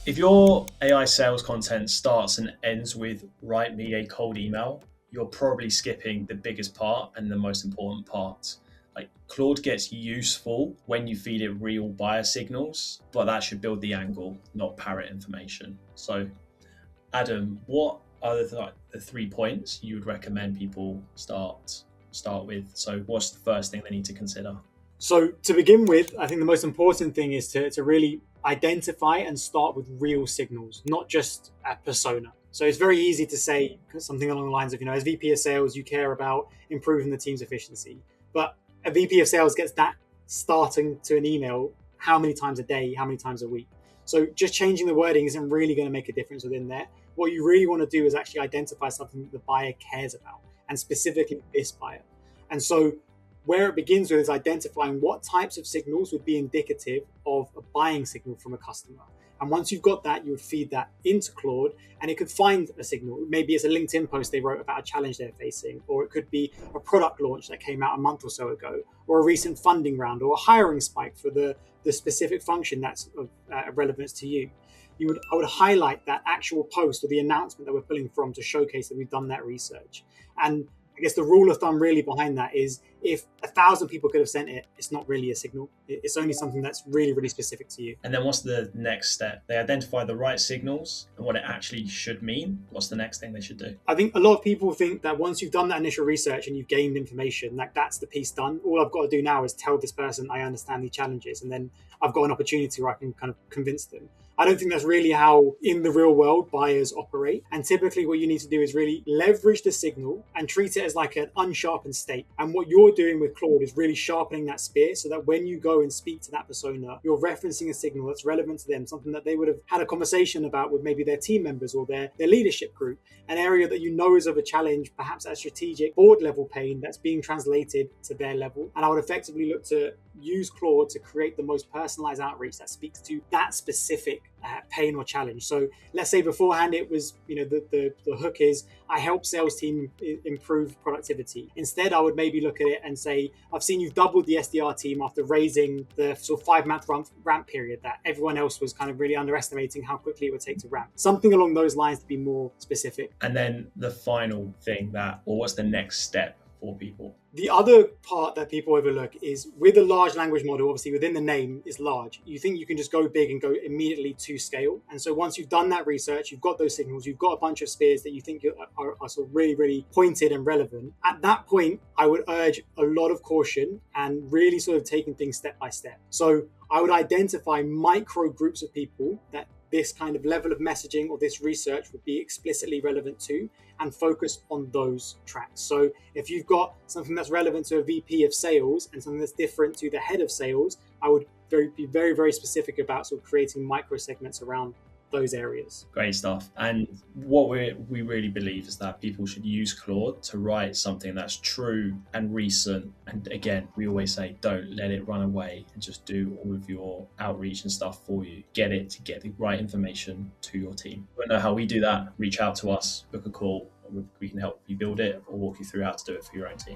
If your AI sales content starts and ends with write me a cold email, you're probably skipping the biggest part and the most important part. Like Claude gets useful when you feed it real buyer signals, but that should build the angle, not parrot information. So Adam, what are the 3 points you would recommend people start with? So what's the first thing they need to consider? So to begin with, I think the most important thing is to really identify and start with real signals, not just a persona. So it's very easy to say something along the lines of, as VP of sales, you care about improving the team's efficiency. But a VP of sales gets that starting to an email how many times a day, how many times a week. So just changing the wording isn't really going to make a difference within there. What you really want to do is actually identify something that the buyer cares about, and specifically this buyer. And so where it begins with is identifying what types of signals would be indicative of a buying signal from a customer. And once you've got that, you would feed that into Claude and it could find a signal. Maybe it's a LinkedIn post they wrote about a challenge they're facing, or it could be a product launch that came out a month or so ago, or a recent funding round, or a hiring spike for the specific function that's of relevance to you. I would highlight that actual post or the announcement that we're pulling from to showcase that we've done that research. And I guess the rule of thumb really behind that is if 1,000 people could have sent it, it's not really a signal. It's only something that's really, really specific to you. And then what's the next step? They identify the right signals and what it actually should mean. What's the next thing they should do? I think a lot of people think that once you've done that initial research and you've gained information, that's the piece done. All I've got to do now is tell this person I understand the challenges, and then I've got an opportunity where I can kind of convince them. I don't think that's really how, in the real world, buyers operate. And typically what you need to do is really leverage the signal and treat it as like an unsharpened state. And what you're doing with Claude is really sharpening that spear so that when you go and speak to that persona, you're referencing a signal that's relevant to them, something that they would have had a conversation about with maybe their team members or their leadership group, an area that you know is of a challenge, perhaps at strategic board level pain that's being translated to their level. And I would effectively look to use Claude to create the most personalized outreach that speaks to that specific pain or challenge. So let's say beforehand it was, the hook is I help sales team improve productivity. Instead, I would maybe look at it and say, I've seen you've doubled the SDR team after raising the sort of 5-month ramp period that everyone else was kind of really underestimating how quickly it would take to ramp. Something along those lines to be more specific. And then the final thing what's the next step for people? The other part that people overlook is with a large language model, obviously within the name is large. You think you can just go big and go immediately to scale. And so once you've done that research, you've got those signals, you've got a bunch of spears that you think are sort of really, really pointed and relevant. At that point, I would urge a lot of caution and really sort of taking things step by step. So I would identify micro groups of people that this kind of level of messaging or this research would be explicitly relevant to, and focus on those tracks. So if you've got something that's relevant to a VP of sales and something that's different to the head of sales, I would be very, very specific about sort of creating micro segments around those areas. Great stuff. And what we really believe is that people should use Claude to write something that's true and recent. And again, we always say, don't let it run away and just do all of your outreach and stuff for you. Get it to get the right information to your team. If you don't know how we do that, reach out to us, book a call. We can help you build it or walk you through how to do it for your own team.